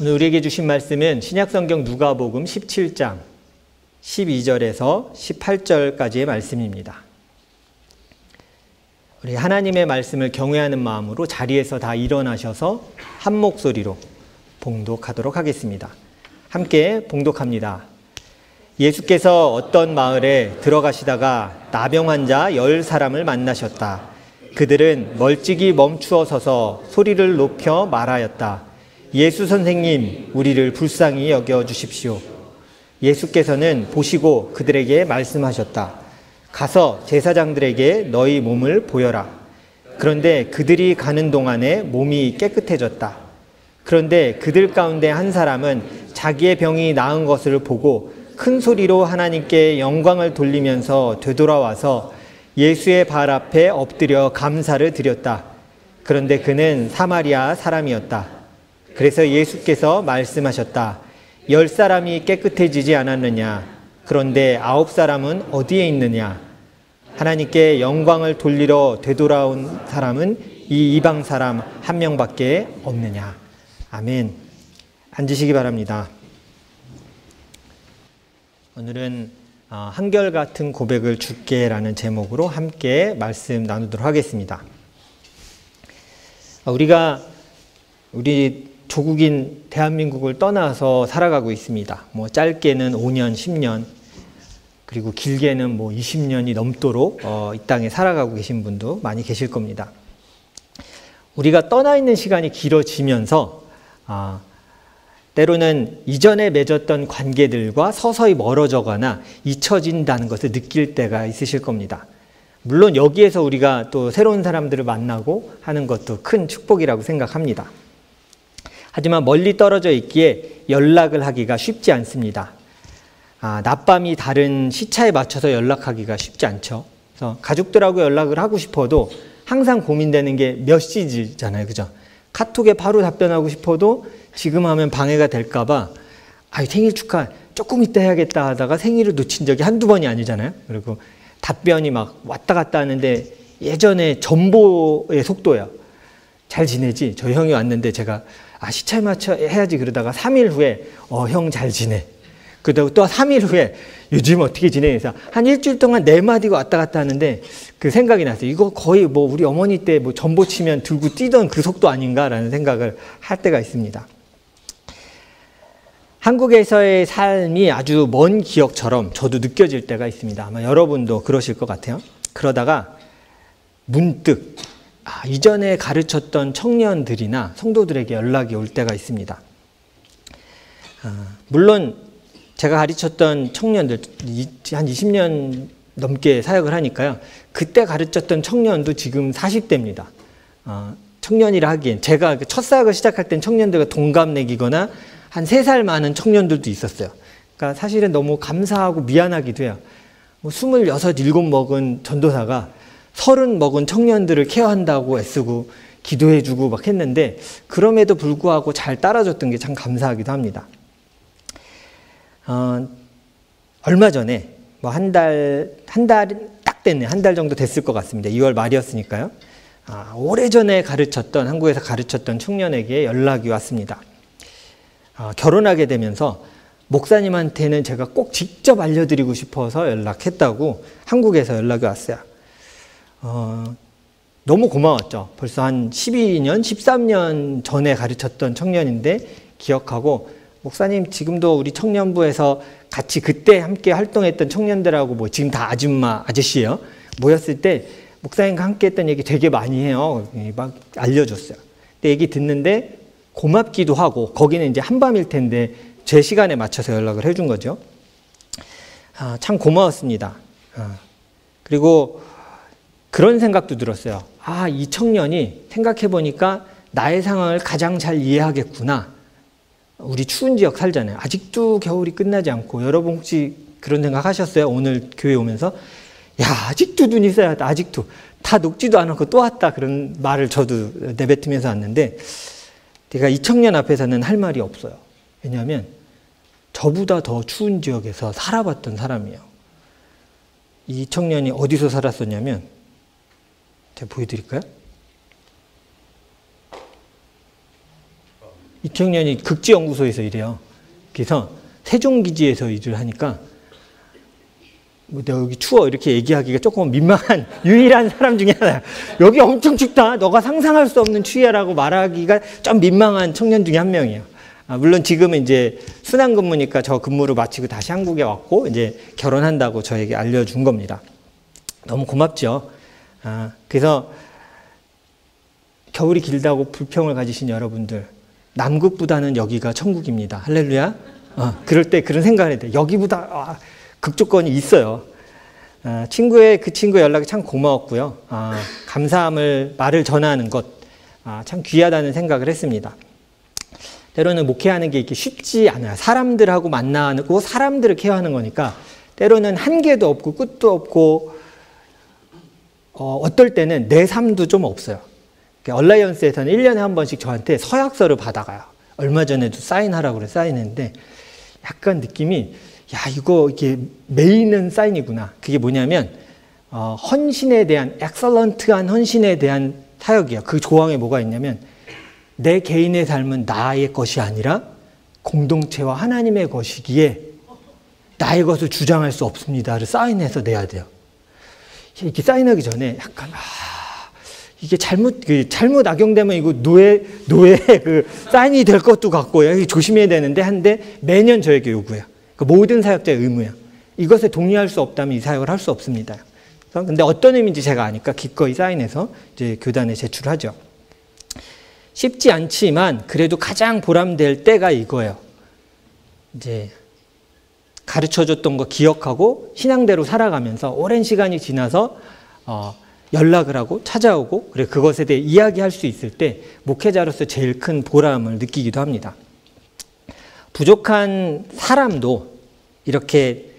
오늘 우리에게 주신 말씀은 신약성경 누가복음 17장 12절에서 18절까지의 말씀입니다. 우리 하나님의 말씀을 경외하는 마음으로 자리에서 다 일어나셔서 한 목소리로 봉독하도록 하겠습니다. 함께 봉독합니다. 예수께서 어떤 마을에 들어가시다가 나병 환자 10사람을 만나셨다. 그들은 멀찍이 멈추어 서서 소리를 높여 말하였다. 예수 선생님, 우리를 불쌍히 여겨 주십시오. 예수께서는 보시고 그들에게 말씀하셨다. 가서 제사장들에게 너희 몸을 보여라. 그런데 그들이 가는 동안에 몸이 깨끗해졌다. 그런데 그들 가운데 한 사람은 자기의 병이 나은 것을 보고 큰 소리로 하나님께 영광을 돌리면서 되돌아와서 예수의 발 앞에 엎드려 감사를 드렸다. 그런데 그는 사마리아 사람이었다. 그래서 예수께서 말씀하셨다. 10사람이 깨끗해지지 않았느냐? 그런데 9사람은 어디에 있느냐? 하나님께 영광을 돌리러 되돌아온 사람은 이 이방 사람 한 명밖에 없느냐? 아멘. 앉으시기 바랍니다. 오늘은 한결같은 고백을 줄게라는 제목으로 함께 말씀 나누도록 하겠습니다. 우리 조국인 대한민국을 떠나서 살아가고 있습니다. 짧게는 5년, 10년, 그리고 길게는 20년이 넘도록 이 땅에 살아가고 계신 분도 많이 계실 겁니다. 우리가 떠나 있는 시간이 길어지면서 때로는 이전에 맺었던 관계들과 서서히 멀어져가나 잊혀진다는 것을 느낄 때가 있으실 겁니다. 물론 여기에서 우리가 또 새로운 사람들을 만나고 하는 것도 큰 축복이라고 생각합니다. 하지만 멀리 떨어져 있기에 연락을 하기가 쉽지 않습니다. 낮밤이 다른 시차에 맞춰서 연락하기가 쉽지 않죠. 그래서 가족들하고 연락을 하고 싶어도 항상 고민되는 게 몇 시잖아요. 그죠? 카톡에 바로 답변하고 싶어도 지금 하면 방해가 될까봐 생일 축하 조금 이따 해야겠다 하다가 생일을 놓친 적이 한두 번이 아니잖아요. 그리고 답변이 막 왔다 갔다 하는데 예전에 전보의 속도야. 잘 지내지? 저희 형이 왔는데 제가 시차에 맞춰 해야지 그러다가 3일 후에 형 잘 지내. 그러다가 또 3일 후에 요즘 어떻게 지내? 그래서 한 일주일 동안 4마디가 왔다 갔다 하는데 그 생각이 났어요. 이거 거의 우리 어머니 때 전보 치면 들고 뛰던 그 속도 아닌가라는 생각을 할 때가 있습니다. 한국에서의 삶이 아주 먼 기억처럼 저도 느껴질 때가 있습니다. 아마 여러분도 그러실 것 같아요. 그러다가 문득 이전에 가르쳤던 청년들이나 성도들에게 연락이 올 때가 있습니다. 물론 제가 가르쳤던 청년들 한 20년 넘게 사역을 하니까요. 그때 가르쳤던 청년도 지금 40대입니다. 청년이라 하기엔 제가 첫 사역을 시작할 땐 청년들과 동갑내기거나 한 3살 많은 청년들도 있었어요. 그러니까 사실은 너무 감사하고 미안하기도 해요. 26, 7 먹은 전도사가 30 먹은 청년들을 케어한다고 애쓰고 기도해주고 막 했는데 그럼에도 불구하고 잘 따라줬던 게 참 감사하기도 합니다. 얼마 전에 한 달 딱 됐네. 한 달 정도 됐을 것 같습니다. 2월 말이었으니까요. 오래전에 한국에서 가르쳤던 청년에게 연락이 왔습니다. 결혼하게 되면서 목사님한테는 제가 꼭 직접 알려드리고 싶어서 연락했다고 한국에서 연락이 왔어요. 너무 고마웠죠. 벌써 한 12년, 13년 전에 가르쳤던 청년인데 기억하고 목사님 지금도 우리 청년부에서 같이 그때 함께 활동했던 청년들하고 지금 다 아줌마, 아저씨예요. 모였을 때 목사님과 함께 했던 얘기 되게 많이 해요. 막 알려줬어요. 근데 얘기 듣는데 고맙기도 하고 거기는 이제 한밤일 텐데 제 시간에 맞춰서 연락을 해준 거죠. 참 고마웠습니다. 그리고 그런 생각도 들었어요. 이 청년이 생각해보니까 나의 상황을 가장 잘 이해하겠구나. 우리 추운 지역 살잖아요. 아직도 겨울이 끝나지 않고 여러분 혹시 그런 생각 하셨어요? 오늘 교회 오면서 아직도 눈이 쌓여 있다. 아직도 다 녹지도 않았고 또 왔다. 그런 말을 저도 내뱉으면서 왔는데 제가 이 청년 앞에서는 할 말이 없어요. 왜냐하면 저보다 더 추운 지역에서 살아봤던 사람이에요. 이 청년이 어디서 살았었냐면 제가 보여드릴까요? 이 청년이 극지연구소에서 일해요. 그래서 세종기지에서 일을 하니까 뭐 내가 여기 추워 이렇게 얘기하기가 조금 민망한 유일한 사람 중에 하나야. 여기 엄청 춥다. 너가 상상할 수 없는 추위야라고 말하기가 좀 민망한 청년 중에 한 명이에요. 물론 지금은 이제 순환 근무니까 저 근무를 마치고 다시 한국에 왔고 이제 결혼한다고 저에게 알려준 겁니다. 너무 고맙죠. 그래서 겨울이 길다고 불평을 가지신 여러분들, 남극보다는 여기가 천국입니다. 할렐루야. 그럴 때 그런 생각을 해야 돼. 여기보다 극조건이 있어요. 그 친구의 연락이 참 고마웠고요. 감사함을 말을 전하는 것 참 귀하다는 생각을 했습니다. 때로는 목회하는 게 이렇게 쉽지 않아요. 사람들하고 만나고 사람들을 케어하는 거니까 때로는 한계도 없고 끝도 없고 어떨 때는 내 삶도 좀 없어요. 얼라이언스에서는 1년에 한 번씩 저한테 서약서를 받아가요. 얼마 전에도 사인하라고 그래 사인했는데 약간 느낌이 이거 이게 메이는 사인이구나. 그게 뭐냐면 헌신에 대한 엑설런트한 헌신에 대한 사역이에요. 그 조항에 뭐가 있냐면 내 개인의 삶은 나의 것이 아니라 공동체와 하나님의 것이기에 나의 것을 주장할 수 없습니다를 사인해서 내야 돼요. 이렇게 사인하기 전에 약간 이게 잘못 악용되면 이거 노예 그 사인이 될 것도 같고요. 조심해야 되는데 한데 매년 저에게 요구해요. 모든 사역자의 의무예요. 이것에 동의할 수 없다면 이 사역을 할 수 없습니다. 근데 어떤 의미인지 제가 아니까 기꺼이 사인해서 이제 교단에 제출하죠. 쉽지 않지만 그래도 가장 보람될 때가 이거예요. 이제 가르쳐줬던 거 기억하고 신앙대로 살아가면서 오랜 시간이 지나서 연락을 하고 찾아오고 그래 그것에 대해 이야기할 수 있을 때 목회자로서 제일 큰 보람을 느끼기도 합니다. 부족한 사람도 이렇게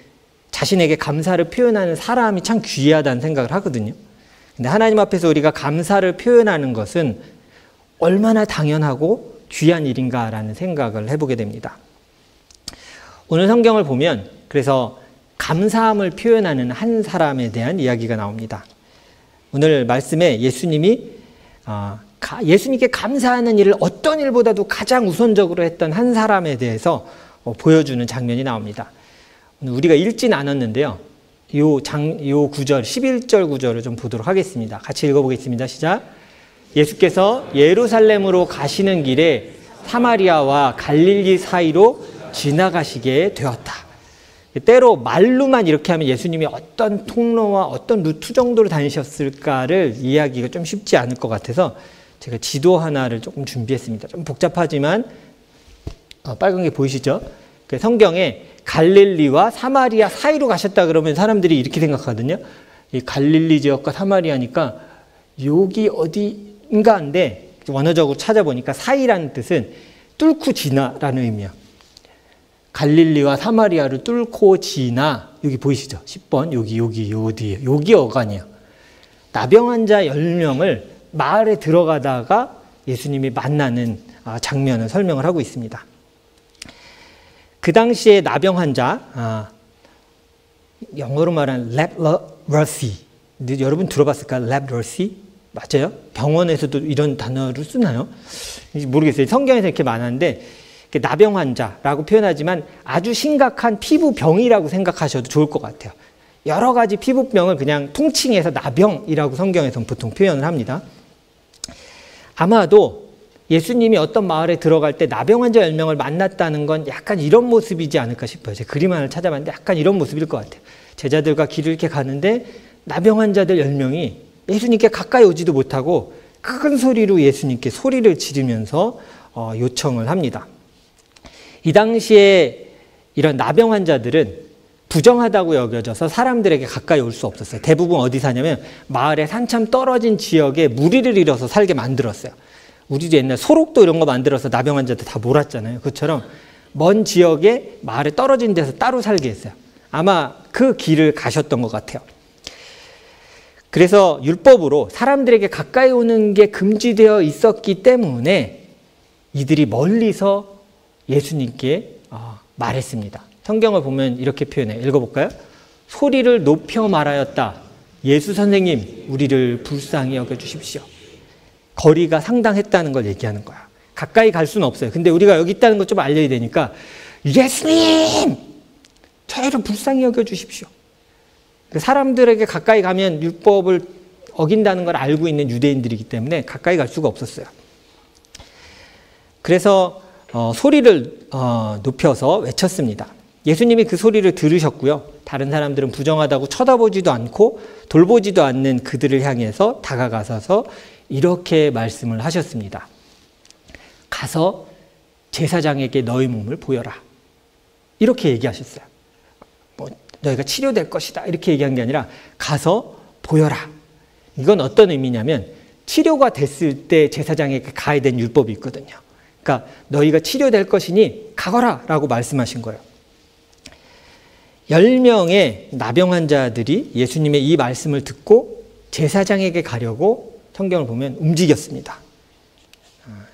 자신에게 감사를 표현하는 사람이 참 귀하다는 생각을 하거든요. 근데 하나님 앞에서 우리가 감사를 표현하는 것은 얼마나 당연하고 귀한 일인가라는 생각을 해보게 됩니다. 오늘 성경을 보면 그래서 감사함을 표현하는 한 사람에 대한 이야기가 나옵니다. 오늘 말씀에 예수님께 감사하는 일을 어떤 일보다도 가장 우선적으로 했던 한 사람에 대해서 보여주는 장면이 나옵니다. 우리가 읽진 않았는데요. 요 구절, 11절 구절을 좀 보도록 하겠습니다. 같이 읽어보겠습니다. 시작. 예수께서 예루살렘으로 가시는 길에 사마리아와 갈릴리 사이로 지나가시게 되었다. 때로 말로만 이렇게 하면 예수님이 어떤 통로와 어떤 루트 정도로 다니셨을까를 이해하기가 좀 쉽지 않을 것 같아서 제가 지도 하나를 조금 준비했습니다. 좀 복잡하지만 빨간 게 보이시죠? 성경에 갈릴리와 사마리아 사이로 가셨다 그러면 사람들이 이렇게 생각하거든요. 이 갈릴리 지역과 사마리아니까 여기 어디인가인데 원어적으로 찾아보니까 사이라는 뜻은 뚫고 지나라는 의미예요. 갈릴리와 사마리아를 뚫고 지나 여기 보이시죠? 10번 여기 어간이에요. 나병 환자 10명을 마을에 들어가다가 예수님이 만나는 장면을 설명을 하고 있습니다. 그 당시에 나병 환자, 영어로 말하는 leprosy, 여러분 들어봤을까요? leprosy? 맞아요? 병원에서도 이런 단어를 쓰나요? 모르겠어요. 성경에서 이렇게 많았는데 나병 환자라고 표현하지만 아주 심각한 피부병이라고 생각하셔도 좋을 것 같아요. 여러 가지 피부병을 그냥 통칭해서 나병이라고 성경에서는 보통 표현을 합니다. 아마도 예수님이 어떤 마을에 들어갈 때 나병 환자 10명을 만났다는 건 약간 이런 모습이지 않을까 싶어요. 제가 그림 하나를 찾아봤는데 약간 이런 모습일 것 같아요. 제자들과 길을 이렇게 가는데 나병 환자들 10명이 예수님께 가까이 오지도 못하고 큰 소리로 예수님께 소리를 지르면서 요청을 합니다. 이 당시에 이런 나병 환자들은 부정하다고 여겨져서 사람들에게 가까이 올 수 없었어요. 대부분 어디 사냐면 마을에 한참 떨어진 지역에 무리를 이뤄서 살게 만들었어요. 우리도 옛날 소록도 이런 거 만들어서 나병 환자들 다 몰았잖아요. 그것처럼 먼 지역에 마을에 떨어진 데서 따로 살게 했어요. 아마 그 길을 가셨던 것 같아요. 그래서 율법으로 사람들에게 가까이 오는 게 금지되어 있었기 때문에 이들이 멀리서 예수님께 말했습니다. 성경을 보면 이렇게 표현해요. 읽어볼까요? 소리를 높여 말하였다. 예수 선생님, 우리를 불쌍히 여겨주십시오. 거리가 상당했다는 걸 얘기하는 거야. 가까이 갈 수는 없어요. 근데 우리가 여기 있다는 것 좀 알려야 되니까 예수님! 저희를 불쌍히 여겨주십시오. 사람들에게 가까이 가면 율법을 어긴다는 걸 알고 있는 유대인들이기 때문에 가까이 갈 수가 없었어요. 그래서 소리를 높여서 외쳤습니다. 예수님이 그 소리를 들으셨고요. 다른 사람들은 부정하다고 쳐다보지도 않고 돌보지도 않는 그들을 향해서 다가가셔서 이렇게 말씀을 하셨습니다. 가서 제사장에게 너희 몸을 보여라. 이렇게 얘기하셨어요. 너희가 치료될 것이다. 이렇게 얘기한 게 아니라 가서 보여라. 이건 어떤 의미냐면 치료가 됐을 때 제사장에게 가야 되는 율법이 있거든요. 그러니까 너희가 치료될 것이니 가거라 라고 말씀하신 거예요. 10명의 나병 환자들이 예수님의 이 말씀을 듣고 제사장에게 가려고 성경을 보면 움직였습니다.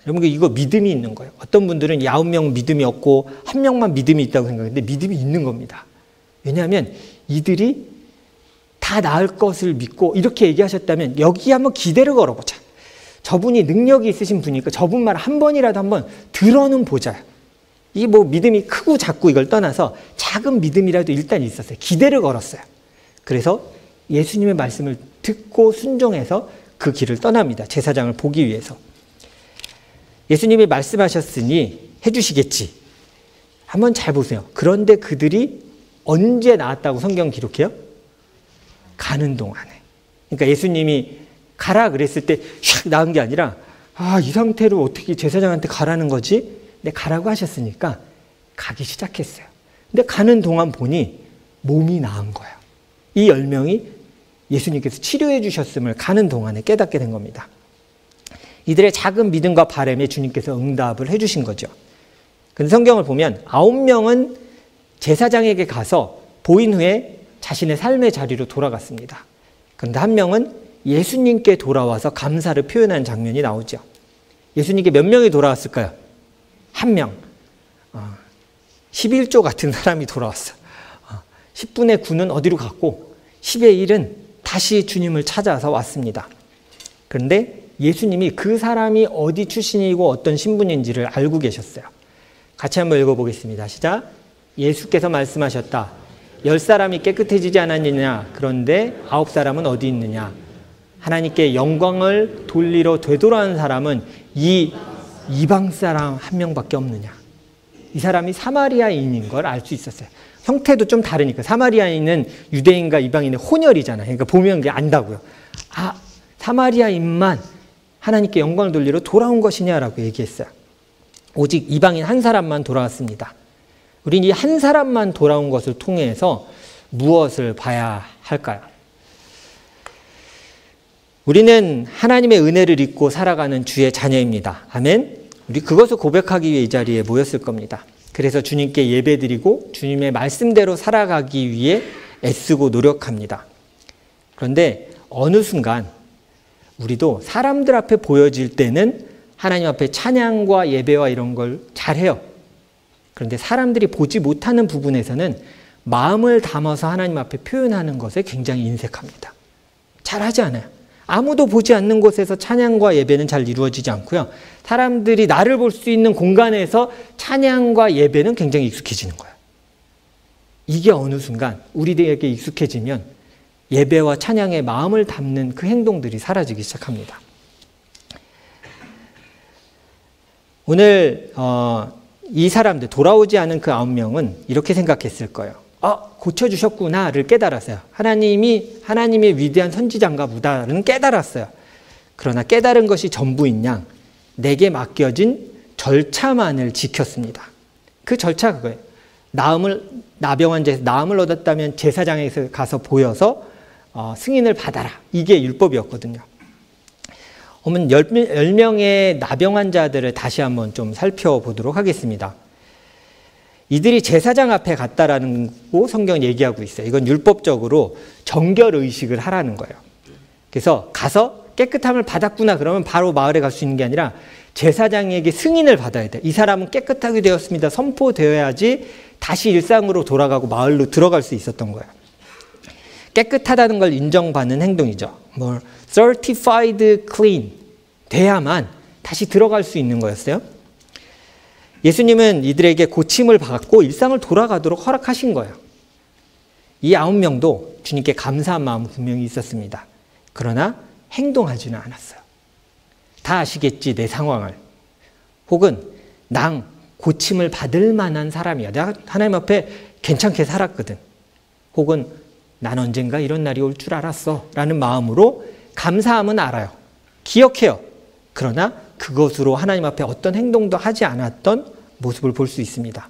여러분 이거 믿음이 있는 거예요. 어떤 분들은 9명 믿음이 없고 1명만 믿음이 있다고 생각하는데 믿음이 있는 겁니다. 왜냐하면 이들이 다 나을 것을 믿고 이렇게 얘기하셨다면 여기 한번 기대를 걸어보자. 저분이 능력이 있으신 분이니까 저분 말 한 번이라도 한번 들어는 보자. 이 뭐 믿음이 크고 작고 이걸 떠나서 작은 믿음이라도 일단 있었어요. 기대를 걸었어요. 그래서 예수님의 말씀을 듣고 순종해서 그 길을 떠납니다. 제사장을 보기 위해서. 예수님이 말씀하셨으니 해주시겠지. 한번 잘 보세요. 그런데 그들이 언제 나았다고 성경 기록해요? 가는 동안에. 그러니까 예수님이 가라 그랬을 때 샥 나은 게 아니라 이 상태로 어떻게 제사장한테 가라는 거지? 근데 가라고 하셨으니까 가기 시작했어요. 근데 가는 동안 보니 몸이 나은 거예요. 이 10명이 예수님께서 치료해 주셨음을 가는 동안에 깨닫게 된 겁니다. 이들의 작은 믿음과 바람에 주님께서 응답을 해 주신 거죠. 근데 성경을 보면 9명은 제사장에게 가서 보인 후에 자신의 삶의 자리로 돌아갔습니다. 그런데 1명은 예수님께 돌아와서 감사를 표현한 장면이 나오죠. 예수님께 몇 명이 돌아왔을까요? 1명. 11조 같은 사람이 돌아왔어요. 10분의 9는 어디로 갔고 10의 1은 다시 주님을 찾아서 왔습니다. 그런데 예수님이 그 사람이 어디 출신이고 어떤 신분인지를 알고 계셨어요. 같이 한번 읽어보겠습니다. 시작. 예수께서 말씀하셨다. 10사람이 깨끗해지지 않았느냐? 그런데 9사람은 어디 있느냐? 하나님께 영광을 돌리러 되돌아온 사람은 이 이방 사람 1명밖에 없느냐? 이 사람이 사마리아인인 걸 알 수 있었어요. 형태도 좀 다르니까. 사마리아인은 유대인과 이방인의 혼혈이잖아요. 그러니까 보면 그게 안다고요. 사마리아인만 하나님께 영광을 돌리러 돌아온 것이냐라고 얘기했어요. 오직 이방인 한 사람만 돌아왔습니다. 우리는 이 한 사람만 돌아온 것을 통해서 무엇을 봐야 할까요? 우리는 하나님의 은혜를 입고 살아가는 주의 자녀입니다. 아멘. 우리 그것을 고백하기 위해 이 자리에 모였을 겁니다. 그래서 주님께 예배드리고 주님의 말씀대로 살아가기 위해 애쓰고 노력합니다. 그런데 어느 순간 우리도 사람들 앞에 보여질 때는 하나님 앞에 찬양과 예배와 이런 걸 잘해요. 그런데 사람들이 보지 못하는 부분에서는 마음을 담아서 하나님 앞에 표현하는 것에 굉장히 인색합니다. 잘하지 않아요. 아무도 보지 않는 곳에서 찬양과 예배는 잘 이루어지지 않고요. 사람들이 나를 볼 수 있는 공간에서 찬양과 예배는 굉장히 익숙해지는 거예요. 이게 어느 순간 우리들에게 익숙해지면 예배와 찬양에 마음을 담는 그 행동들이 사라지기 시작합니다. 오늘 이 사람들, 돌아오지 않은 그 9명은 이렇게 생각했을 거예요. 고쳐주셨구나를 깨달았어요. 하나님의 위대한 선지자인가 보다는 깨달았어요. 그러나 깨달은 것이 전부인 양 내게 맡겨진 절차만을 지켰습니다. 그 절차 그거예요. 나병 환자에서 나음을 얻었다면 제사장에서 가서 보여서 승인을 받아라. 이게 율법이었거든요. 10명의 나병 환자들을 다시 한번 좀 살펴보도록 하겠습니다. 이들이 제사장 앞에 갔다라는 거 성경은 얘기하고 있어요. 이건 율법적으로 정결의식을 하라는 거예요. 그래서 가서 깨끗함을 받았구나 그러면 바로 마을에 갈 수 있는 게 아니라 제사장에게 승인을 받아야 돼요. 이 사람은 깨끗하게 되었습니다. 선포되어야지 다시 일상으로 돌아가고 마을로 들어갈 수 있었던 거예요. 깨끗하다는 걸 인정받는 행동이죠. certified clean 돼야만 다시 들어갈 수 있는 거였어요. 예수님은 이들에게 고침을 받고 일상을 돌아가도록 허락하신 거예요. 이 9명도 주님께 감사한 마음은 분명히 있었습니다. 그러나 행동하지는 않았어요. 다 아시겠지, 내 상황을. 혹은 난 고침을 받을 만한 사람이야. 내가 하나님 앞에 괜찮게 살았거든. 혹은 난 언젠가 이런 날이 올 줄 알았어 라는 마음으로 감사함은 알아요. 기억해요. 그러나 그것으로 하나님 앞에 어떤 행동도 하지 않았던 모습을 볼 수 있습니다.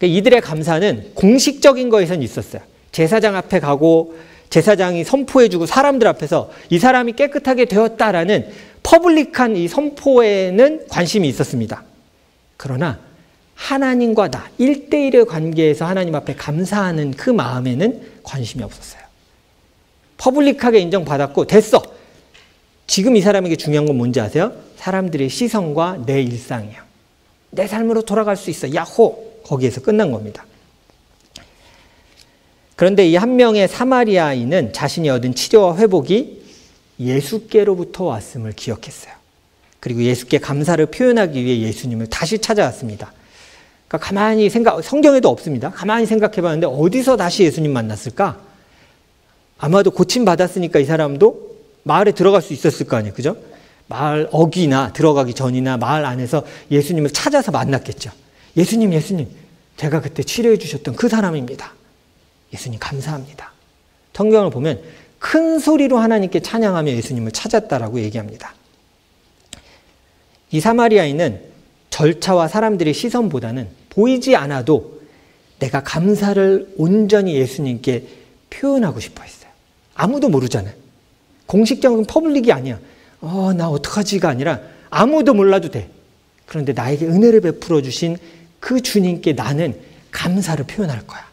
이들의 감사는 공식적인 거에선 있었어요. 제사장 앞에 가고 제사장이 선포해주고 사람들 앞에서 이 사람이 깨끗하게 되었다라는 퍼블릭한 이 선포에는 관심이 있었습니다. 그러나 하나님과 나 1대1의 관계에서 하나님 앞에 감사하는 그 마음에는 관심이 없었어요. 퍼블릭하게 인정받았고 됐어. 지금 이 사람에게 중요한 건 뭔지 아세요? 사람들의 시선과 내 일상이에요. 내 삶으로 돌아갈 수 있어. 야호! 거기에서 끝난 겁니다. 그런데 이 한 명의 사마리아인은 자신이 얻은 치료와 회복이 예수께로부터 왔음을 기억했어요. 그리고 예수께 감사를 표현하기 위해 예수님을 다시 찾아왔습니다. 그러니까 가만히 성경에도 없습니다. 가만히 생각해 봤는데 어디서 다시 예수님 만났을까? 아마도 고침받았으니까 이 사람도 마을에 들어갈 수 있었을 거 아니에요. 그죠? 마을 어귀나 들어가기 전이나 마을 안에서 예수님을 찾아서 만났겠죠. 예수님, 제가 그때 치료해 주셨던 그 사람입니다. 예수님 감사합니다. 성경을 보면 큰 소리로 하나님께 찬양하며 예수님을 찾았다라고 얘기합니다. 이 사마리아인은 절차와 사람들의 시선보다는 보이지 않아도 내가 감사를 온전히 예수님께 표현하고 싶어 했어요. 아무도 모르잖아요. 공식적인 퍼블릭이 아니야. 나 어떡하지가 아니라 아무도 몰라도 돼. 그런데 나에게 은혜를 베풀어 주신 그 주님께 나는 감사를 표현할 거야.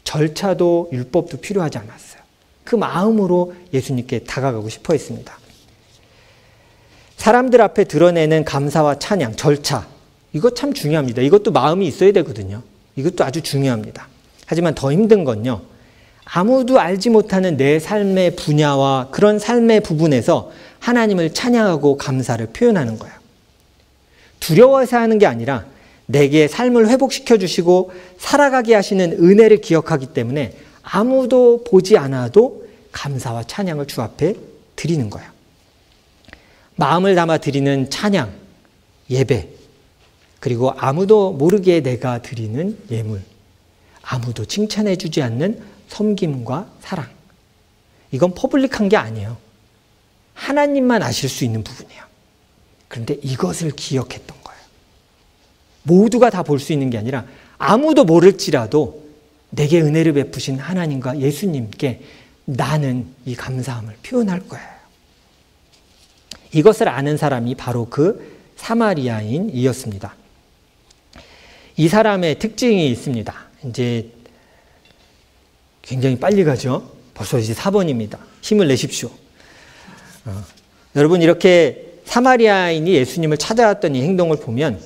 절차도 율법도 필요하지 않았어요. 그 마음으로 예수님께 다가가고 싶어 했습니다. 사람들 앞에 드러내는 감사와 찬양, 절차, 이거 참 중요합니다. 이것도 마음이 있어야 되거든요. 이것도 아주 중요합니다. 하지만 더 힘든 건요, 아무도 알지 못하는 내 삶의 분야와 그런 삶의 부분에서 하나님을 찬양하고 감사를 표현하는 거예요. 두려워해서 하는 게 아니라 내게 삶을 회복시켜 주시고 살아가게 하시는 은혜를 기억하기 때문에 아무도 보지 않아도 감사와 찬양을 주 앞에 드리는 거예요. 마음을 담아 드리는 찬양, 예배, 그리고 아무도 모르게 내가 드리는 예물, 아무도 칭찬해 주지 않는 섬김과 사랑. 이건 퍼블릭한 게 아니에요. 하나님만 아실 수 있는 부분이에요. 그런데 이것을 기억했던 거예요. 모두가 다 볼 수 있는 게 아니라 아무도 모를지라도 내게 은혜를 베푸신 하나님과 예수님께 나는 이 감사함을 표현할 거예요. 이것을 아는 사람이 바로 그 사마리아인이었습니다. 이 사람의 특징이 있습니다. 이제 굉장히 빨리 가죠. 벌써 이제 4번입니다. 힘을 내십시오. 여러분, 이렇게 사마리아인이 예수님을 찾아왔던 이 행동을 보면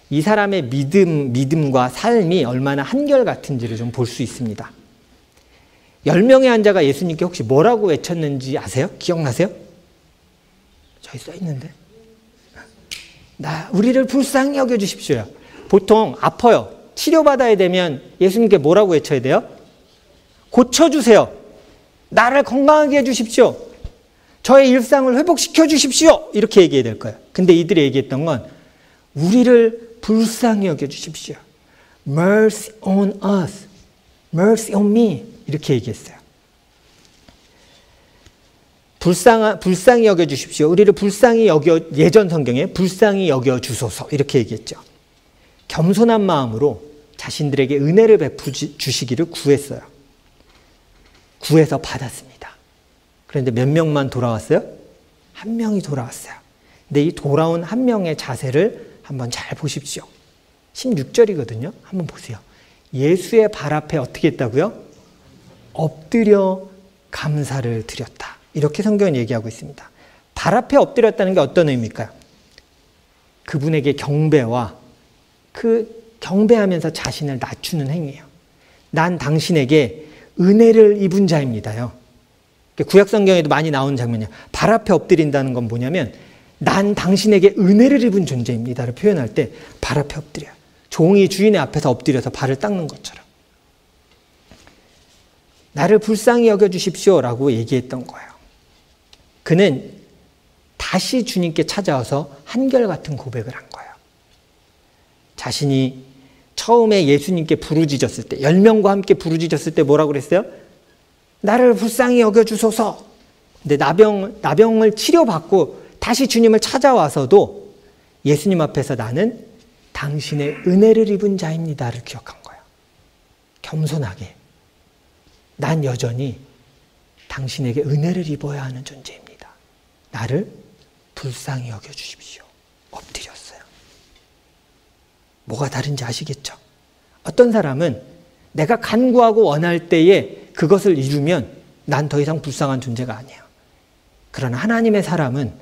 이 사람의 믿음과 삶이 얼마나 한결같은지를 좀 볼 수 있습니다. 10명의 환자가 예수님께 혹시 뭐라고 외쳤는지 아세요? 기억나세요? 저기 써 있는데. 우리를 불쌍히 여겨주십시오. 보통 아파요. 치료받아야 되면 예수님께 뭐라고 외쳐야 돼요? 고쳐주세요. 나를 건강하게 해주십시오. 저의 일상을 회복시켜 주십시오. 이렇게 얘기해야 될 거예요. 근데 이들이 얘기했던 건 우리를 불쌍히 여겨주십시오. Mercy on us. Mercy on me. 이렇게 얘기했어요. 불쌍히 여겨주십시오. 우리를 불쌍히 예전 성경에 불쌍히 여겨주소서. 이렇게 얘기했죠. 겸손한 마음으로 자신들에게 은혜를 베푸시기를 구했어요. 구해서 받았습니다. 그런데 몇 명만 돌아왔어요? 한 명이 돌아왔어요. 근데 이 돌아온 한 명의 자세를 한번 잘 보십시오. 16절이거든요. 한번 보세요. 예수의 발 앞에 어떻게 했다고요? 엎드려 감사를 드렸다. 이렇게 성경은 얘기하고 있습니다. 발 앞에 엎드렸다는 게 어떤 의미일까요? 그분에게 경배와 그 경배하면서 자신을 낮추는 행위예요. 난 당신에게 은혜를 입은 자입니다요. 구약 성경에도 많이 나오는 장면이에요. 발 앞에 엎드린다는 건 뭐냐면 난 당신에게 은혜를 입은 존재입니다를 표현할 때 발 앞에 엎드려요. 종이 주인의 앞에서 엎드려서 발을 닦는 것처럼. 나를 불쌍히 여겨주십시오라고 얘기했던 거예요. 그는 다시 주님께 찾아와서 한결같은 고백을 한 거예요. 자신이 처음에 예수님께 부르짖었을 때, 10명과 함께 부르짖었을 때 뭐라고 그랬어요? 나를 불쌍히 여겨주소서. 근데 나병을 치료받고 다시 주님을 찾아와서도 예수님 앞에서 나는 당신의 은혜를 입은 자입니다를 기억한 거예요. 겸손하게. 난 여전히 당신에게 은혜를 입어야 하는 존재입니다. 나를 불쌍히 여겨주십시오. 엎드렸어요. 뭐가 다른지 아시겠죠? 어떤 사람은 내가 간구하고 원할 때에 그것을 이루면 난 더 이상 불쌍한 존재가 아니에요. 그러나 하나님의 사람은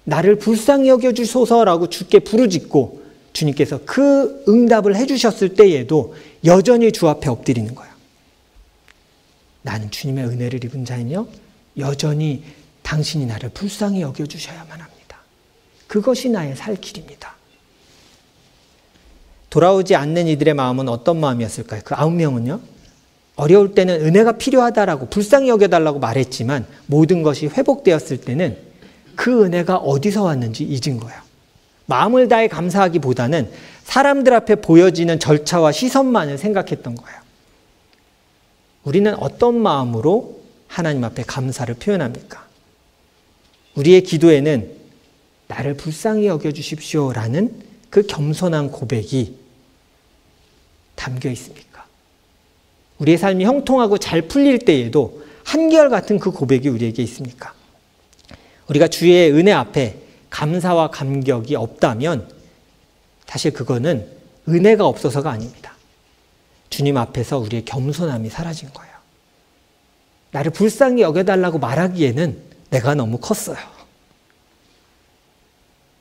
나를 불쌍히 여겨주소서라고 주께 부르짖고 주님께서 그 응답을 해주셨을 때에도 여전히 주 앞에 엎드리는 거예요. 나는 주님의 은혜를 입은 자이며 여전히 당신이 나를 불쌍히 여겨주셔야만 합니다. 그것이 나의 살 길입니다. 돌아오지 않는 이들의 마음은 어떤 마음이었을까요? 그 9명은요. 어려울 때는 은혜가 필요하다라고 불쌍히 여겨달라고 말했지만 모든 것이 회복되었을 때는 그 은혜가 어디서 왔는지 잊은 거예요. 마음을 다해 감사하기보다는 사람들 앞에 보여지는 절차와 시선만을 생각했던 거예요. 우리는 어떤 마음으로 하나님 앞에 감사를 표현합니까? 우리의 기도에는 나를 불쌍히 여겨주십시오라는 그 겸손한 고백이 담겨 있습니까? 우리의 삶이 형통하고 잘 풀릴 때에도 한결같은 그 고백이 우리에게 있습니까? 우리가 주의 은혜 앞에 감사와 감격이 없다면 사실 그거는 은혜가 없어서가 아닙니다. 주님 앞에서 우리의 겸손함이 사라진 거예요. 나를 불쌍히 여겨달라고 말하기에는 내가 너무 컸어요.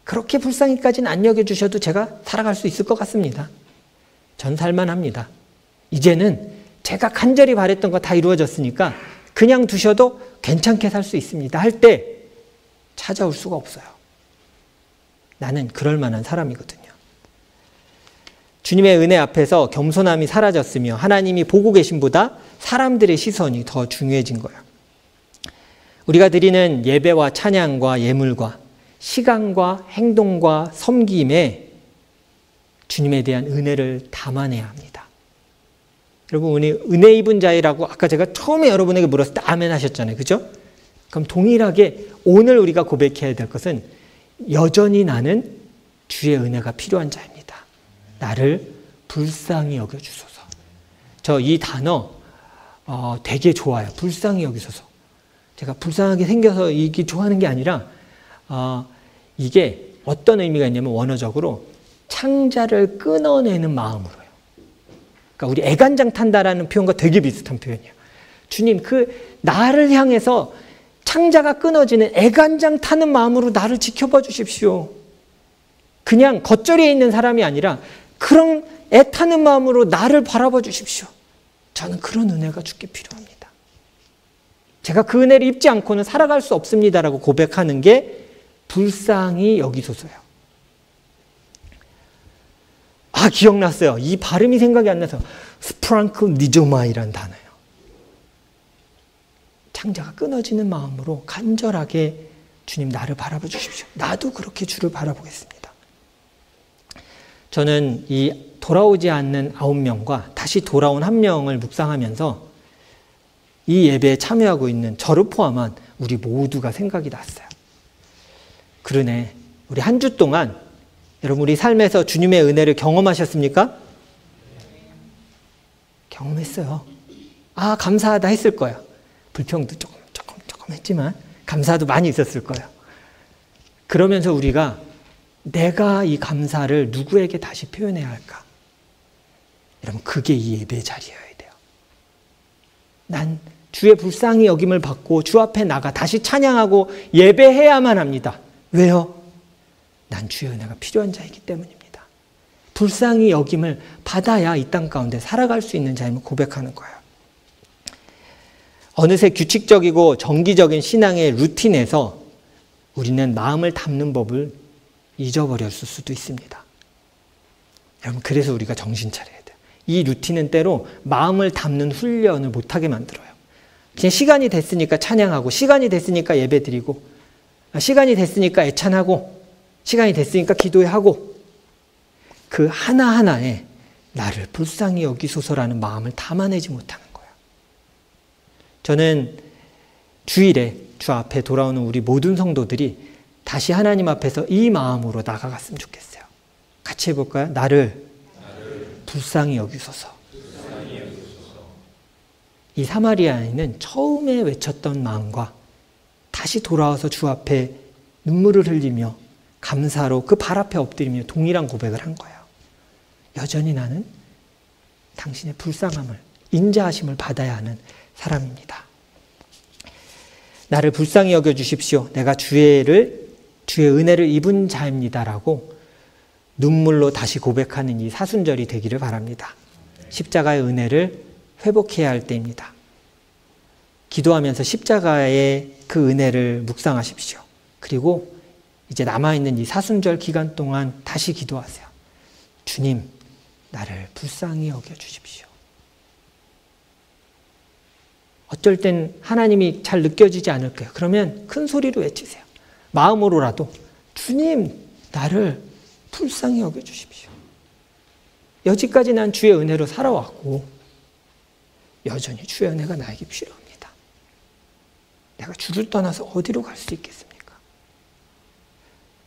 그렇게 불쌍히까지는 안 여겨주셔도 제가 살아갈 수 있을 것 같습니다. 전 살만합니다. 이제는 제가 간절히 바랬던 거 다 이루어졌으니까 그냥 두셔도 괜찮게 살 수 있습니다. 할 때 찾아올 수가 없어요. 나는 그럴 만한 사람이거든요. 주님의 은혜 앞에서 겸손함이 사라졌으며 하나님이 보고 계심보다 사람들의 시선이 더 중요해진 거예요. 우리가 드리는 예배와 찬양과 예물과 시간과 행동과 섬김에 주님에 대한 은혜를 담아내야 합니다. 여러분, 은혜 입은 자이라고 아까 제가 처음에 여러분에게 물었을 때 아멘 하셨잖아요. 그죠? 그럼 동일하게 오늘 우리가 고백해야 될 것은 여전히 나는 주의 은혜가 필요한 자입니다. 나를 불쌍히 여겨주소서. 저 이 단어 되게 좋아요. 불쌍히 여기소서. 제가 불쌍하게 생겨서 이게 좋아하는 게 아니라 이게 어떤 의미가 있냐면 원어적으로 창자를 끊어내는 마음으로요. 그러니까 우리 애간장 탄다라는 표현과 되게 비슷한 표현이에요. 주님, 그 나를 향해서 창자가 끊어지는 애간장 타는 마음으로 나를 지켜봐 주십시오. 그냥 겉절이에 있는 사람이 아니라 그런 애타는 마음으로 나를 바라봐 주십시오. 저는 그런 은혜가 주께 필요합니다. 제가 그 은혜를 입지 않고는 살아갈 수 없습니다라고 고백하는 게 불쌍히 여기소서요. 기억났어요. 이 발음이 생각이 안 나서 스프랑클니조마이라는 단어예요. 창자가 끊어지는 마음으로 간절하게 주님 나를 바라봐 주십시오. 나도 그렇게 주를 바라보겠습니다. 저는 이 돌아오지 않는 9명과 다시 돌아온 1명을 묵상하면서 이 예배에 참여하고 있는 저를 포함한 우리 모두가 생각이 났어요. 그러네. 우리 한 주 동안 여러분 우리 삶에서 주님의 은혜를 경험하셨습니까? 경험했어요. 감사하다 했을 거예요. 불평도 조금 했지만 감사도 많이 있었을 거예요. 그러면서 우리가 내가 이 감사를 누구에게 다시 표현해야 할까? 여러분 그게 이 예배의 자리여야 돼요. 난 주의 불쌍히 여김을 받고 주 앞에 나가 다시 찬양하고 예배해야만 합니다. 왜요? 난 주의 은혜가 필요한 자이기 때문입니다. 불쌍히 여김을 받아야 이 땅 가운데 살아갈 수 있는 자임을 고백하는 거예요. 어느새 규칙적이고 정기적인 신앙의 루틴에서 우리는 마음을 담는 법을 잊어버렸을 수도 있습니다. 여러분, 그래서 우리가 정신 차려야 돼요. 이 루틴은 때로 마음을 담는 훈련을 못하게 만들어요. 그냥 시간이 됐으니까 찬양하고, 시간이 됐으니까 예배드리고, 시간이 됐으니까 애찬하고, 시간이 됐으니까 기도하고, 그 하나하나에 나를 불쌍히 여기소서라는 마음을 담아내지 못하는 거예요. 저는 주일에 주 앞에 돌아오는 우리 모든 성도들이 다시 하나님 앞에서 이 마음으로 나아갔으면 좋겠어요. 같이 해볼까요? 나를 불쌍히 여기소서. 이 사마리아인은 처음에 외쳤던 마음과 다시 돌아와서 주 앞에 눈물을 흘리며 감사로 그 발 앞에 엎드리며 동일한 고백을 한 거예요. 여전히 나는 당신의 불쌍함을, 인자하심을 받아야 하는 사람입니다. 나를 불쌍히 여겨주십시오. 내가 주의 은혜를 입은 자입니다라고 눈물로 다시 고백하는 이 사순절이 되기를 바랍니다. 십자가의 은혜를 회복해야 할 때입니다. 기도하면서 십자가의 그 은혜를 묵상하십시오. 그리고 이제 남아있는 이 사순절 기간 동안 다시 기도하세요. 주님, 나를 불쌍히 여겨주십시오. 어쩔 땐 하나님이 잘 느껴지지 않을 거예요. 그러면 큰 소리로 외치세요. 마음으로라도 주님, 나를 불쌍히 여겨주십시오. 여지까지 난 주의 은혜로 살아왔고 여전히 주의 은혜가 나에게 필요합니다. 내가 주를 떠나서 어디로 갈 수 있겠습니까?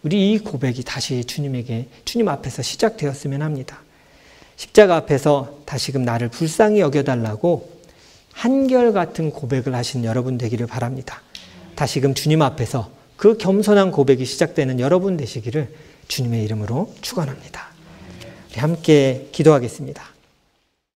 우리 이 고백이 다시 주님 앞에서 시작되었으면 합니다. 십자가 앞에서 다시금 나를 불쌍히 여겨달라고 한결같은 고백을 하신 여러분 되기를 바랍니다. 다시금 주님 앞에서 그 겸손한 고백이 시작되는 여러분 되시기를 주님의 이름으로 축원합니다. 함께 기도하겠습니다.